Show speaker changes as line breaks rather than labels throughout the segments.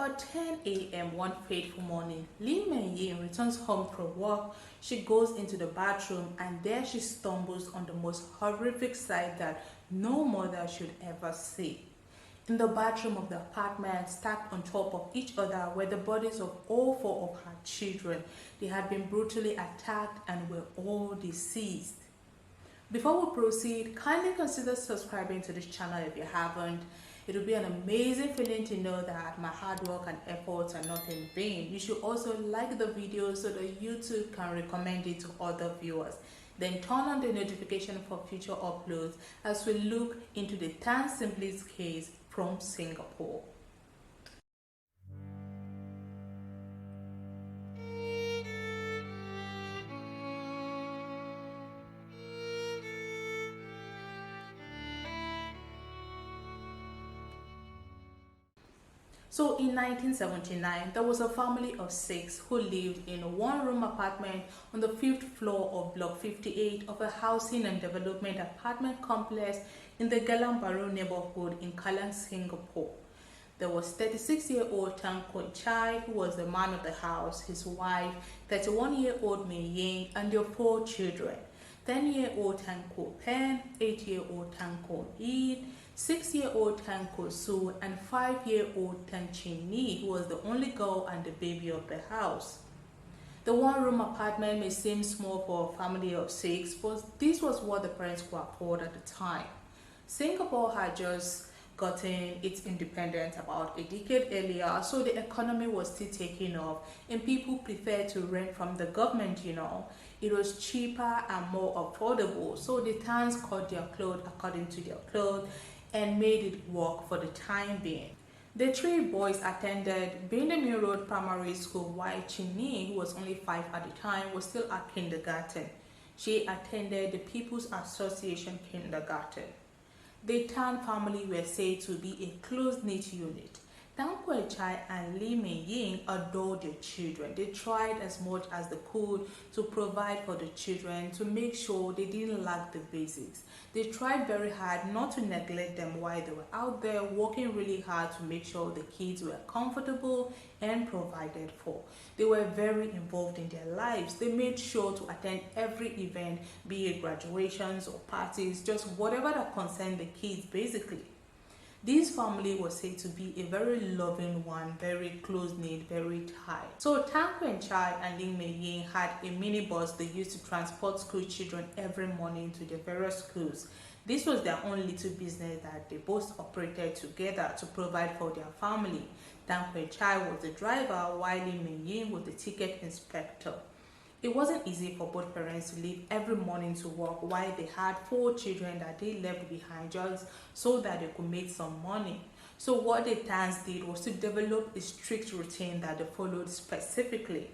about 10 a.m. one fateful morning, Lee Mei-yin returns home from work. She goes into the bathroom and there she stumbles on the most horrific sight that no mother should ever see. In the bathroom of the apartment, stacked on top of each other, were the bodies of all four of her children. They had been brutally attacked and were all deceased. Before we proceed, kindly consider subscribing to this channel if you haven't. It will be an amazing feeling to know that my hard work and efforts are not in vain. You should also like the video so that YouTube can recommend it to other viewers. Then turn on the notification for future uploads as we look into the Tan Simpli's case from Singapore. So in 1979, there was a family of 6 who lived in a one-room apartment on the 5th floor of Block 58 of a housing and development apartment complex in the Geylang Bahru neighborhood in Kallang, Singapore. There was 36-year-old Tan Kwok Chai, who was the man of the house, his wife, 31-year-old Mei Ying, and their 4 children. 10-year-old Tan Kwok Pen, 8-year-old Tan Kwok Yin, 6-year-old Tan Kwok Su, and 5-year-old Tan Chin Ni, who was the only girl and the baby of the house. The one-room apartment may seem small for a family of 6, but this was what the parents could afford at the time. Singapore had just gotten its independence about a decade earlier, so the economy was still taking off and people preferred to rent from the government, It was cheaper and more affordable, so the Tans cut their clothes according to their clothes and made it work for the time being. The 3 boys attended Benjamin Road Primary School, while Chinny, who was only 5 at the time, was still at kindergarten. She attended the People's Association Kindergarten. The Tan family were said to be a close-knit unit. Tan Kwok Chai and Lee Mei-yin adored their children. They tried as much as they could to provide for the children, to make sure they didn't lack the basics. They tried very hard not to neglect them while they were out there working really hard to make sure the kids were comfortable and provided for. They were very involved in their lives. They made sure to attend every event, be it graduations or parties, just whatever that concerned the kids basically. This family was said to be a very loving one, very close-knit, very tight. So Tan Kwok Chai and Lee Mei-yin had a minibus they used to transport school children every morning to their various schools. This was their own little business that they both operated together to provide for their family. Tan Kwok Chai was the driver while Lee Mei-yin was the ticket inspector. It wasn't easy for both parents to leave every morning to work while they had 4 children that they left behind just so that they could make some money. So what the Tans did was to develop a strict routine that they followed specifically.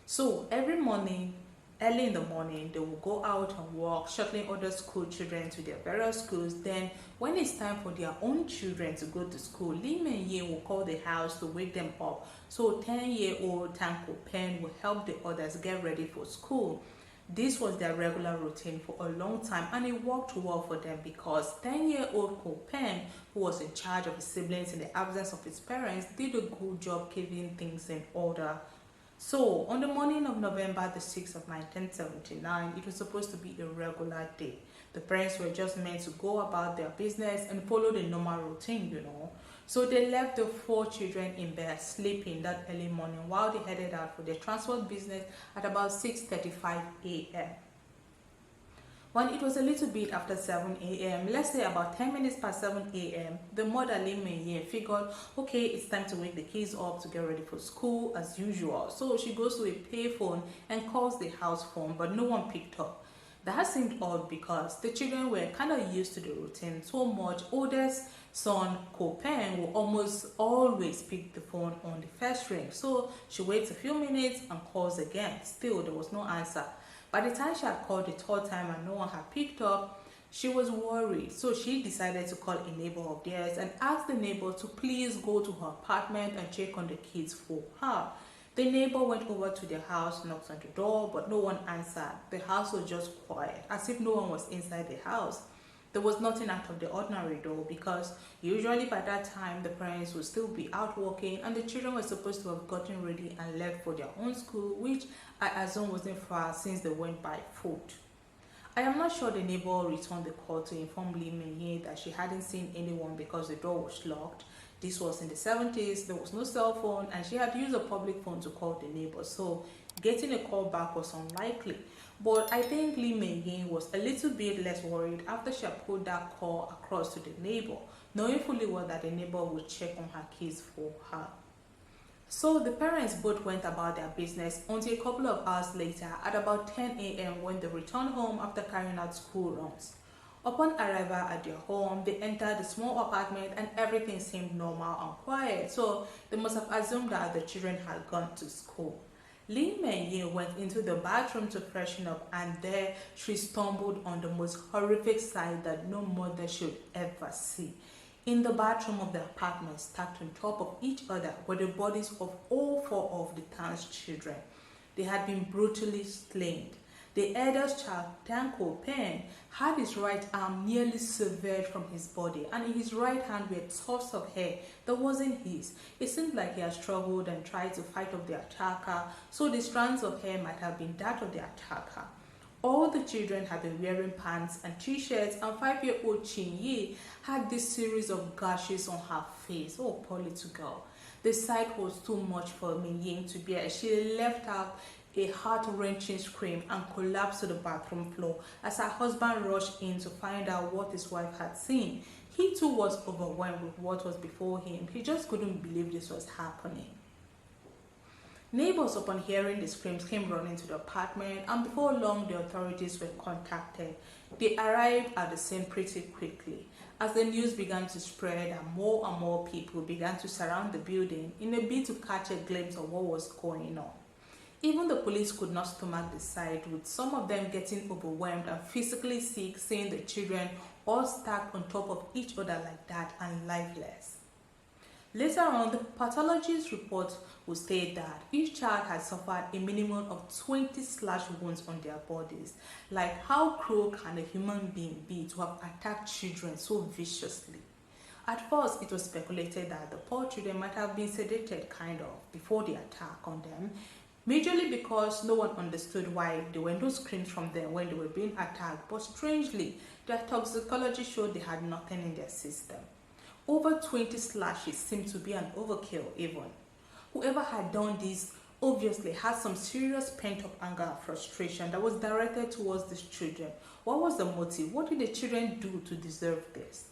So every morning, early in the morning, they will go out and walk, shuttling other school children to their various schools. Then when it's time for their own children to go to school, Lee Mei-yin will call the house to wake them up. So 10-year-old Tan Kwok Pen will help the others get ready for school. This was their regular routine for a long time, and it worked well for them because 10-year-old Kwok Pen, who was in charge of his siblings in the absence of his parents, did a good job keeping things in order. So, on the morning of November the 6th of 1979, it was supposed to be a regular day. The parents were just meant to go about their business and follow the normal routine, So they left the 4 children in bed sleeping that early morning while they headed out for their transport business at about 6:35 a.m. When it was a little bit after 7 a.m., let's say about 10 minutes past 7 a.m., the mother, Lee Mei-yin, figured, okay, it's time to wake the kids up to get ready for school as usual. So she goes to a payphone and calls the house phone, but no one picked up. That seemed odd because the children were kind of used to the routine so much. Oldest son, Kwok Pen, will almost always pick the phone on the first ring. So she waits a few minutes and calls again. Still, there was no answer. By the time she had called the 3rd time and no one had picked up, she was worried. So she decided to call a neighbor of theirs and ask the neighbor to please go to her apartment and check on the kids for her. The neighbor went over to their house, knocked on the door, but no one answered. The house was just quiet, as if no one was inside the house. There was nothing out of the ordinary though, because usually by that time the parents would still be out working and the children were supposed to have gotten ready and left for their own school, which I assume wasn't far since they went by foot. I am not sure the neighbor returned the call to inform Lee Mei that she hadn't seen anyone because the door was locked. This was in the 70s, there was no cell phone, and she had used a public phone to call the neighbor, so getting a call back was unlikely. But I think Lee Mei was a little bit less worried after she had put that call across to the neighbor, knowing fully well that the neighbor would check on her kids for her. So the parents both went about their business until a couple of hours later at about 10 a.m. when they returned home after carrying out school runs. Upon arrival at their home, they entered the small apartment and everything seemed normal and quiet, so they must have assumed that the children had gone to school. Lin Mei went into the bathroom to freshen up, and there she stumbled on the most horrific sight that no mother should ever see. In the bathroom of the apartment, stacked on top of each other, were the bodies of all four of the town's children. They had been brutally slain. The eldest child, Tanko Pen, had his right arm nearly severed from his body, and in his right hand were tufts of hair that wasn't his. It seemed like he had struggled and tried to fight off the attacker, so the strands of hair might have been that of the attacker. All the children had been wearing pants and t-shirts, and 5-year-old Chin Yi had this series of gashes on her face. Oh, poor little girl. The sight was too much for Min Ying to bear. She left out a heart-wrenching scream and collapsed to the bathroom floor as her husband rushed in to find out what his wife had seen. He too was overwhelmed with what was before him. He just couldn't believe this was happening. Neighbors, upon hearing the screams, came running to the apartment, and before long the authorities were contacted. They arrived at the scene pretty quickly. As the news began to spread and more people began to surround the building in a bid to catch a glimpse of what was going on. Even the police could not stomach the sight, with some of them getting overwhelmed and physically sick, seeing the children all stacked on top of each other like that and lifeless. Later on, the pathologist's report would state that each child had suffered a minimum of 20 slash wounds on their bodies. Like, how cruel can a human being be to have attacked children so viciously? At first, it was speculated that the poor children might have been sedated kind of before the attack on them, majorly because no one understood why there were no screams from them when they were being attacked, but strangely, their toxicology showed they had nothing in their system. Over 20 slashes seemed to be an overkill even. Whoever had done this obviously had some serious pent-up anger and frustration that was directed towards these children. What was the motive? What did the children do to deserve this?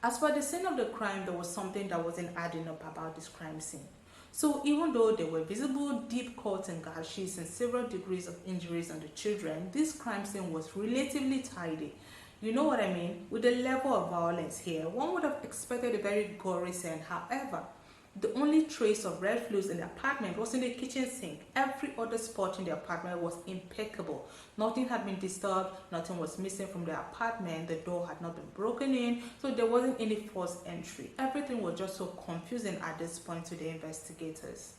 As for the scene of the crime, there was something that wasn't adding up about this crime scene. So even though there were visible deep cuts and gashes and several degrees of injuries on the children, this crime scene was relatively tidy. You know what I mean? With the level of violence here, one would have expected a very gory scene. However, the only trace of red fluids in the apartment was in the kitchen sink. Every other spot in the apartment was impeccable. Nothing had been disturbed, nothing was missing from the apartment, the door had not been broken in, so there wasn't any forced entry. Everything was just so confusing at this point to the investigators.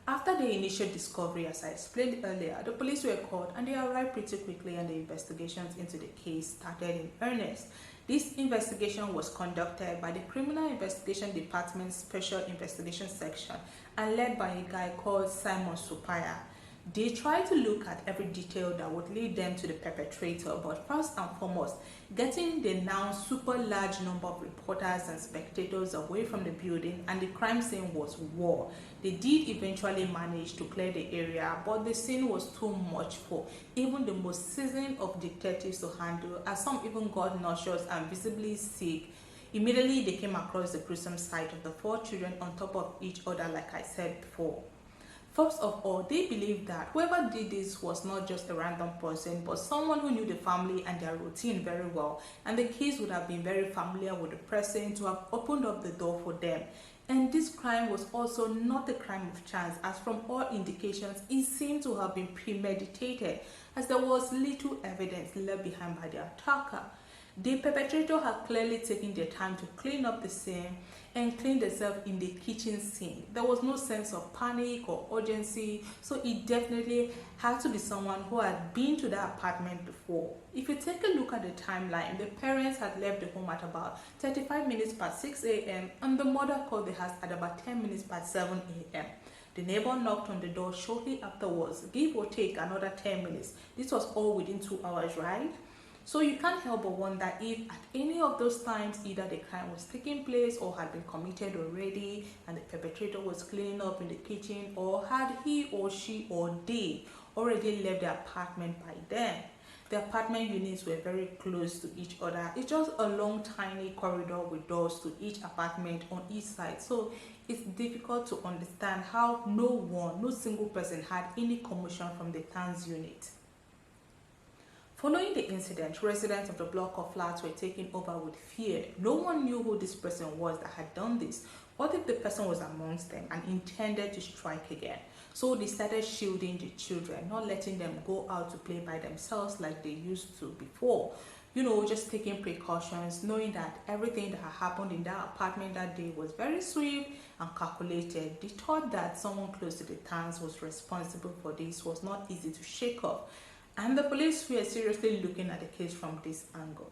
After the initial discovery, as I explained earlier, the police were called and they arrived pretty quickly, and the investigations into the case started in earnest. This investigation was conducted by the Criminal Investigation Department's Special Investigation Section and led by a guy called Simon Supaya. They tried to look at every detail that would lead them to the perpetrator, but first and foremost, getting the now super large number of reporters and spectators away from the building and the crime scene was war. They did eventually manage to clear the area, but the scene was too much for even the most seasoned of detectives to handle, as some even got nauseous and visibly sick. Immediately they came across the gruesome sight of the 4 children on top of each other, like I said before. First of all, they believed that whoever did this was not just a random person, but someone who knew the family and their routine very well, and the kids would have been very familiar with the person to have opened up the door for them. And this crime was also not a crime of chance, as from all indications, it seemed to have been premeditated, as there was little evidence left behind by the attacker. The perpetrator had clearly taken their time to clean up the scene, and cleaned herself in the kitchen sink. There was no sense of panic or urgency, so it definitely had to be someone who had been to that apartment before. If you take a look at the timeline, the parents had left the home at about 35 minutes past 6 a.m. and the mother called the house at about 10 minutes past 7 a.m. The neighbor knocked on the door shortly afterwards, give or take another 10 minutes. This was all within 2 hours, right? So you can't help but wonder if at any of those times either the crime was taking place or had been committed already and the perpetrator was cleaning up in the kitchen, or had he or she or they already left the apartment by then. The apartment units were very close to each other. It's just a long tiny corridor with doors to each apartment on each side. So it's difficult to understand how no single person had any commotion from the Tan's unit. Following the incident, residents of the block of flats were taken over with fear. No one knew who this person was that had done this. What if the person was amongst them and intended to strike again? So they started shielding the children, not letting them go out to play by themselves like they used to before. Just taking precautions, knowing that everything that had happened in that apartment that day was very swift and calculated. They thought that someone close to the Tans was responsible for this was not easy to shake off. And the police were seriously looking at the case from this angle.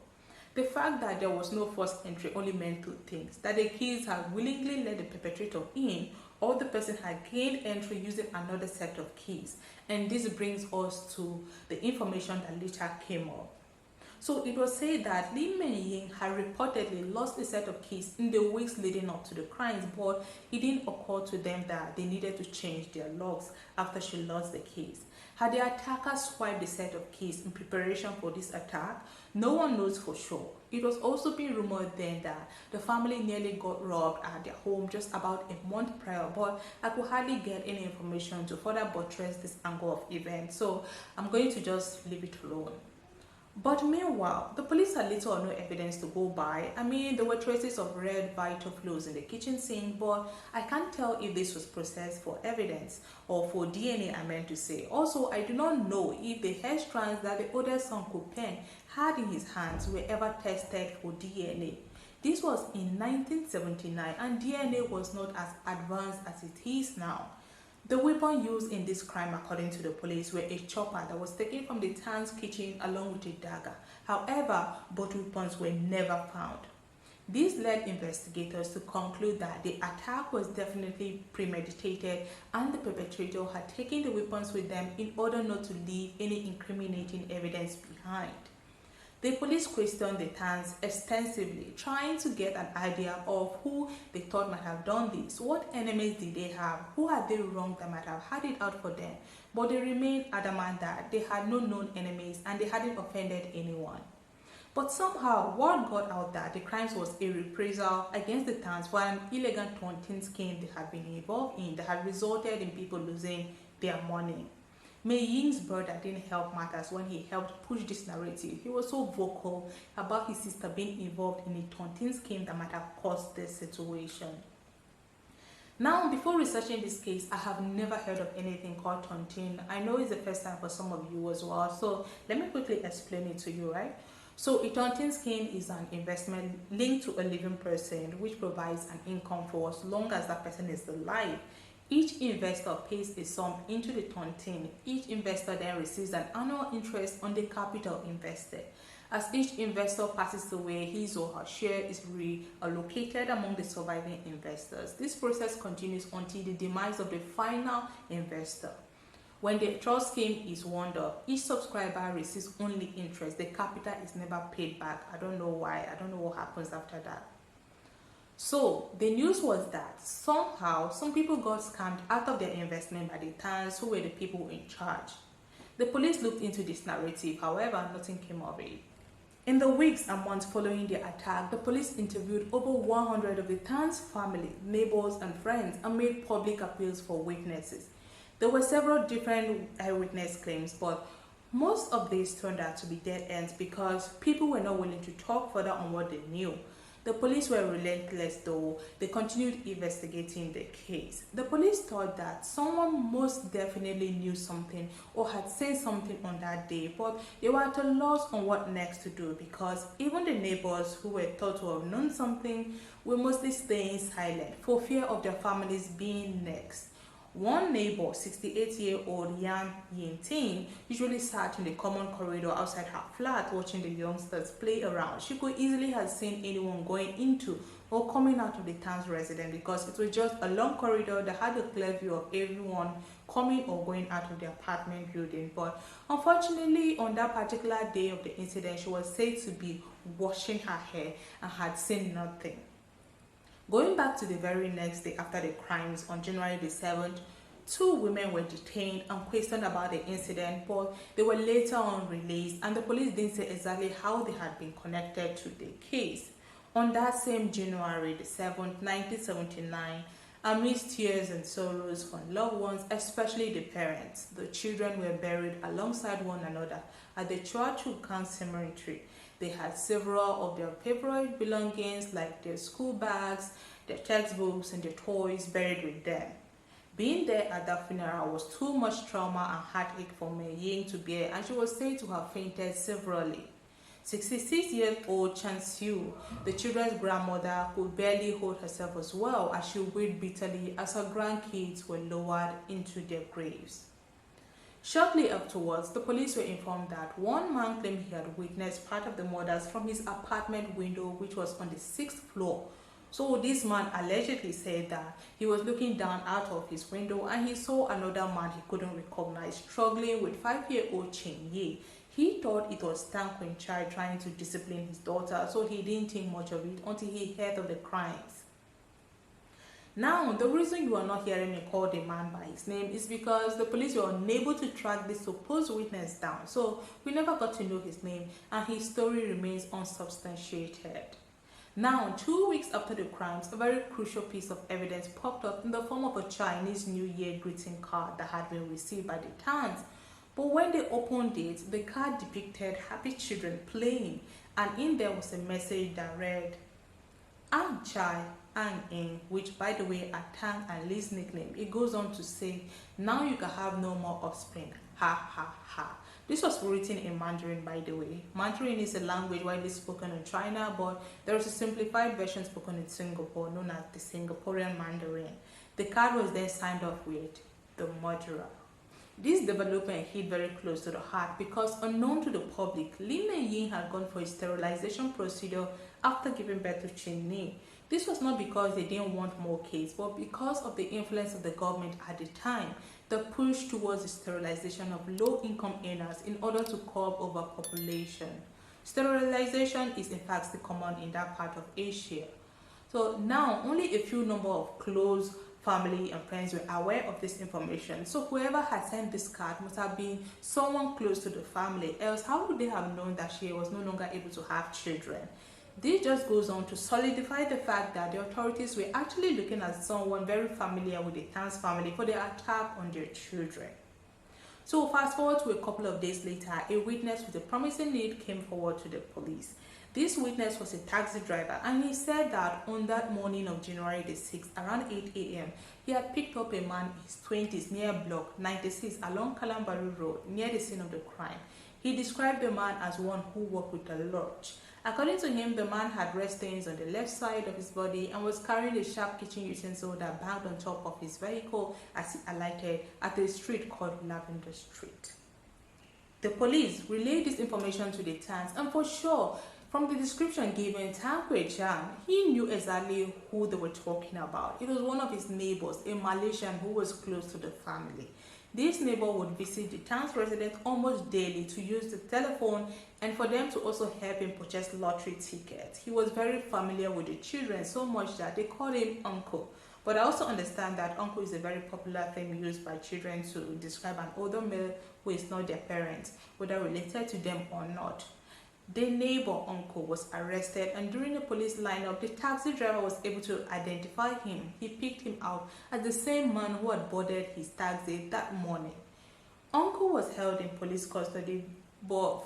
The fact that there was no forced entry only meant two things: that the kids had willingly let the perpetrator in, or the person had gained entry using another set of keys. And this brings us to the information that later came up. So it was said that Lee Mei-ying had reportedly lost a set of keys in the weeks leading up to the crimes, but it didn't occur to them that they needed to change their locks after she lost the keys. Had the attacker swiped the set of keys in preparation for this attack? No one knows for sure. It was also being rumored then that the family nearly got robbed at their home just about a month prior, but I could hardly get any information to further buttress this angle of events, so I'm going to just leave it alone. But meanwhile, the police had little or no evidence to go by. There were traces of red vital fluids in the kitchen sink, but I can't tell if this was processed for evidence or for DNA, I meant to say. Also, I do not know if the hair strands that the older son Copen had in his hands were ever tested for DNA. This was in 1979 and DNA was not as advanced as it is now. The weapon used in this crime, according to the police, were a chopper that was taken from the Tan's kitchen along with a dagger. However, both weapons were never found. This led investigators to conclude that the attack was definitely premeditated and the perpetrator had taken the weapons with them in order not to leave any incriminating evidence behind. The police questioned the Tans extensively, trying to get an idea of who they thought might have done this. What enemies did they have? Who had they wronged that might have had it out for them? But they remained adamant that they had no known enemies and they hadn't offended anyone. But somehow, word got out that the crimes was a reprisal against the Tans for an illegal taunting scheme they had been involved in that had resulted in people losing their money. Mei-ying's brother didn't help matters when he helped push this narrative. He was so vocal about his sister being involved in a taunting scheme that might have caused this situation. Now, before researching this case, I have never heard of anything called taunting. I know it's the first time for some of you as well, so let me quickly explain it to you, right? So a taunting scheme is an investment linked to a living person which provides an income for as long as that person is alive. Each investor pays a sum into the taunting. Each investor then receives an annual interest on the capital invested. As each investor passes away, his or her share is reallocated among the surviving investors. This process continues until the demise of the final investor. When the trust scheme is wound up, each subscriber receives only interest. The capital is never paid back. I don't know why. I don't know what happens after that. So the news was that somehow some people got scammed out of their investment by the Tans, who were the people in charge. The police looked into this narrative, however, nothing came of it. In the weeks and months following the attack, the police interviewed over 100 of the Tans' family, neighbors, and friends and made public appeals for witnesses. There were several different eyewitness claims, but most of these turned out to be dead ends because people were not willing to talk further on what they knew. The police were relentless though. They continued investigating the case. The police thought that someone most definitely knew something or had seen something on that day, but they were at a loss on what next to do because even the neighbors who were thought to have known something were mostly staying silent for fear of their families being next. One neighbor, 68-year-old Yang Yinting, usually sat in the common corridor outside her flat watching the youngsters play around. She could easily have seen anyone going into or coming out of the town's residence because it was just a long corridor that had a clear view of everyone coming or going out of the apartment building. But unfortunately, on that particular day of the incident, she was said to be washing her hair and had seen nothing. Going back to the very next day after the crimes on January the 7th, two women were detained and questioned about the incident, but they were later on released and the police didn't say exactly how they had been connected to the case. On that same January the 7th, 1979, amidst tears and sorrows for loved ones, especially the parents, the children were buried alongside one another at the Chua Cemetery. They had several of their favorite belongings like their school bags, their textbooks, and their toys buried with them. Being there at that funeral was too much trauma and heartache for Mei Ying to bear, and she was said to have fainted severally. 66-year-old Chan Siu, the children's grandmother, could barely hold herself as well as she wept bitterly as her grandkids were lowered into their graves. Shortly afterwards, the police were informed that one man claimed he had witnessed part of the murders from his apartment window, which was on the 6th floor. So this man allegedly said that he was looking down out of his window and he saw another man he couldn't recognize struggling with 5-year-old Chen Yi. He thought it was Tang Kun Chai trying to discipline his daughter, so he didn't think much of it until he heard of the crimes. Now, the reason you are not hearing me call the man by his name is because the police were unable to track this supposed witness down, so we never got to know his name and his story remains unsubstantiated. Now, 2 weeks after the crimes, a very crucial piece of evidence popped up in the form of a Chinese New Year greeting card that had been received by the Tans. But when they opened it, the card depicted happy children playing, and in there was a message that read, "Ang Chai, Ang Ing," which by the way are Tang and Li's nickname. It goes on to say, "Now you can have no more offspring. Ha ha ha." This was written in Mandarin, by the way. Mandarin is a language widely spoken in China, but there is a simplified version spoken in Singapore known as the Singaporean Mandarin. The card was then signed off with "the murderer." This development hit very close to the heart because, unknown to the public, Li Mei-ying had gone for a sterilization procedure after giving birth to Chen Ni. This was not because they didn't want more kids, but because of the influence of the government at the time, the push towards the sterilization of low-income earners in order to curb overpopulation. Sterilization is in fact still common in that part of Asia. So now, only a few number of close family and friends were aware of this information. So whoever had sent this card must have been someone close to the family, else how would they have known that she was no longer able to have children? This just goes on to solidify the fact that the authorities were actually looking at someone very familiar with the Tan's family for the attack on their children. So fast forward to a couple of days later, a witness with a promising lead came forward to the police. This witness was a taxi driver and he said that on that morning of January the 6th, around 8 a.m., he had picked up a man in his 20s near block 96 along Kalambari Road near the scene of the crime. He described the man as one who worked with a lodge. According to him, the man had red stains on the left side of his body and was carrying a sharp kitchen utensil that banged on top of his vehicle as he alighted at a street called Lavender Street. The police relayed this information to the Tans, and for sure, from the description given, Tang Chan, he knew exactly who they were talking about. It was one of his neighbors, a Malaysian who was close to the family. This neighbor would visit the town's residents almost daily to use the telephone and for them to also help him purchase lottery tickets. He was very familiar with the children, so much that they called him uncle. But I also understand that uncle is a very popular term used by children to describe an older male who is not their parent, whether related to them or not. The neighbor uncle was arrested, and during the police lineup, the taxi driver was able to identify him. He picked him out as the same man who had boarded his taxi that morning. Uncle was held in police custody, but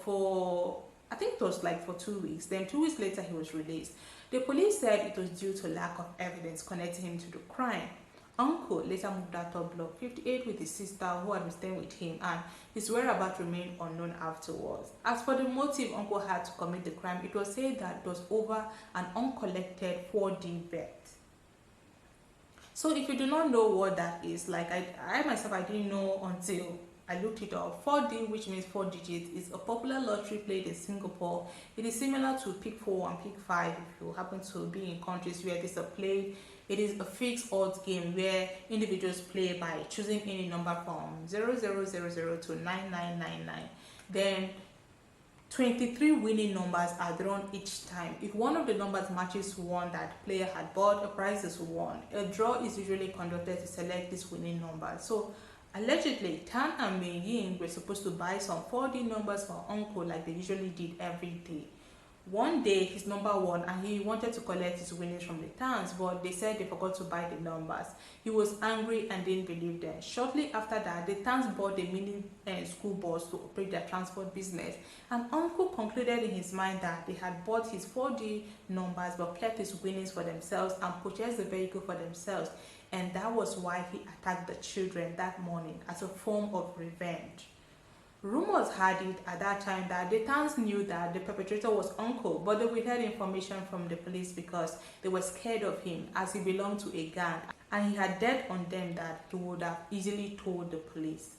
I think it was like for 2 weeks. Then 2 weeks later, he was released. The police said it was due to lack of evidence connecting him to the crime. Uncle later moved out of Block 58 with his sister who had been staying with him, and his whereabouts remained unknown afterwards. As for the motive Uncle had to commit the crime, it was said that it was over an uncollected 4D bet. So if you do not know what that is, like I myself, I didn't know until I looked it up. 4D, which means 4 digits, is a popular lottery played in Singapore. It is similar to Pick 4 and Pick 5 if you happen to be in countries where this is played. It is a fixed odds game where individuals play by choosing any number from 0000 to 9999. Then 23 winning numbers are drawn each time. If one of the numbers matches one that player had bought, a prize is won. A draw is usually conducted to select this winning number. So allegedly, Tan and Mei Ying were supposed to buy some 4D numbers for Uncle like they usually did every day. One day, his number won and he wanted to collect his winnings from the Tans, but they said they forgot to buy the numbers. He was angry and didn't believe them. Shortly after that, the Tans bought a mini school bus to operate their transport business, and Uncle concluded in his mind that they had bought his 4D numbers but kept his winnings for themselves and purchased the vehicle for themselves, and that was why he attacked the children that morning as a form of revenge. Rumors had it at that time that the Tans knew that the perpetrator was Uncle, but they withheld information from the police because they were scared of him as he belonged to a gang and he had debt on them that he would have easily told the police.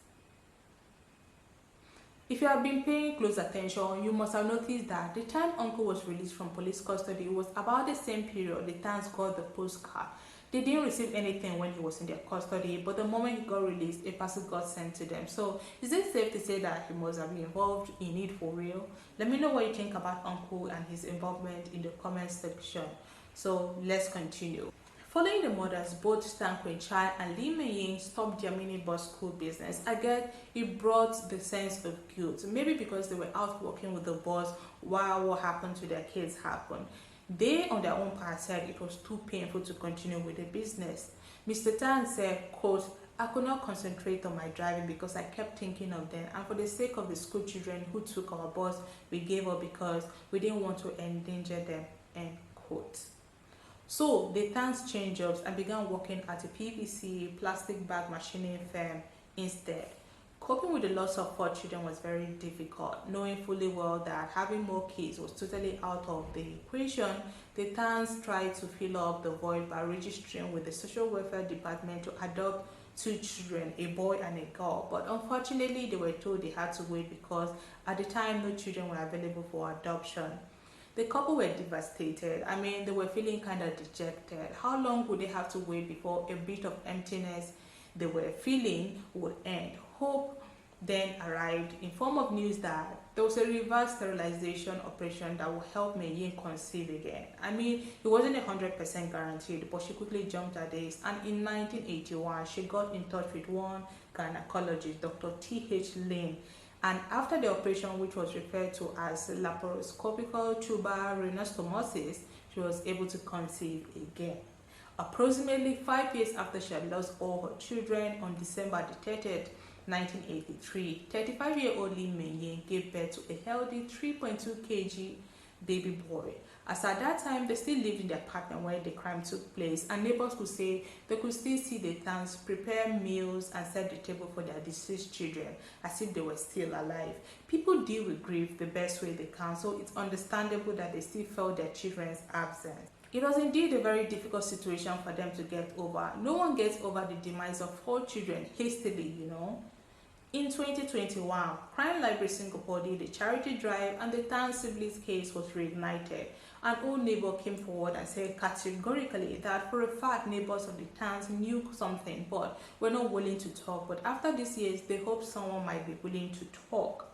If you have been paying close attention, you must have noticed that the time Uncle was released from police custody was about the same period the Tans got the postcard. They didn't receive anything when he was in their custody, but the moment he got released, a parcel got sent to them. So is it safe to say that he must have been involved in it for real? Let me know what you think about Uncle and his involvement in the comment section. So let's continue. Following the murders, both Tan Kwei Chai and Lee Mei Ying stopped their minibus school business. Again, it brought the sense of guilt, maybe because they were out working with the boss while what happened to their kids happened. They, on their own part, said it was too painful to continue with the business. Mr. Tan said, quote, "I could not concentrate on my driving because I kept thinking of them, and for the sake of the school children who took our bus, we gave up because we didn't want to endanger them," end quote. So the Tans changed jobs and began working at a PVC plastic bag machining firm instead. Coping with the loss of 4 children was very difficult. Knowing fully well that having more kids was totally out of the equation, the Tans tried to fill up the void by registering with the Social Welfare Department to adopt 2 children, a boy and a girl. But unfortunately, they were told they had to wait because at the time, no children were available for adoption. The couple were devastated. I mean, they were feeling kind of dejected. How long would they have to wait before a bit of emptiness they were feeling would end? Hope then arrived in form of news that there was a reverse sterilization operation that would help Mei Ying conceive again. I mean, it wasn't 100% guaranteed, but she quickly jumped at this, and in 1981 she got in touch with one gynecologist, Dr. T.H. Lin, and after the operation, which was referred to as laparoscopical tuber rhinostomosis, she was able to conceive again. Approximately 5 years after she had lost all her children, on December the 30th, 1983, 35-year-old Lee Mei Ying gave birth to a healthy 3.2 kg baby boy. As at that time, they still lived in the apartment where the crime took place, and neighbors could say they could still see the Tans prepare meals and set the table for their deceased children as if they were still alive. People deal with grief the best way they can, so it's understandable that they still felt their children's absence. It was indeed a very difficult situation for them to get over. No one gets over the demise of 4 children hastily, you know. In 2021, Crime Library Singapore did a charity drive and the Tan siblings case was reignited. An old neighbor came forward and said categorically that for a fact neighbors of the Tans knew something but were not willing to talk. But after these years, they hoped someone might be willing to talk.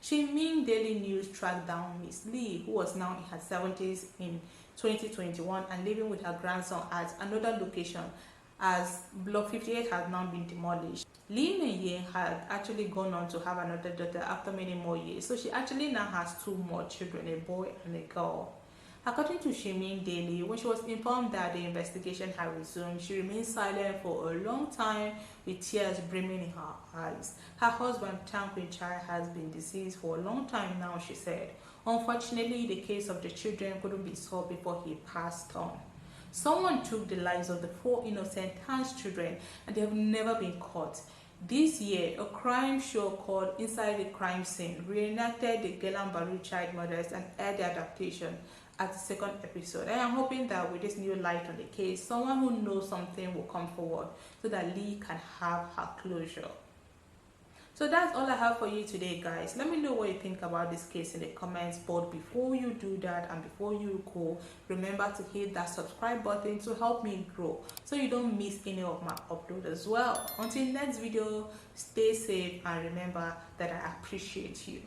Xin Ming Daily News tracked down Miss Lee, who was now in her 70s in 2021 and living with her grandson at another location as Block 58 had now been demolished. Lee Mei Ying had actually gone on to have another daughter after many more years, so she actually now has 2 more children, a boy and a girl. According to Shimin Daily, when she was informed that the investigation had resumed, she remained silent for a long time with tears brimming in her eyes. Her husband, Tankwin Chai, has been deceased for a long time now, she said. Unfortunately, the case of the children couldn't be solved before he passed on. Someone took the lives of the 4 innocent Tan's children and they have never been caught. This year, a crime show called Inside the Crime Scene reenacted the Gelam Baru child murders and aired the adaptation at the second episode. I am hoping that with this new light on the case, someone who knows something will come forward so that Lee can have her closure. So that's all I have for you today, guys. Let me know what you think about this case in the comments. But before you do that and before you go, remember to hit that subscribe button to help me grow so you don't miss any of my uploads as well. Until next video, stay safe and remember that I appreciate you.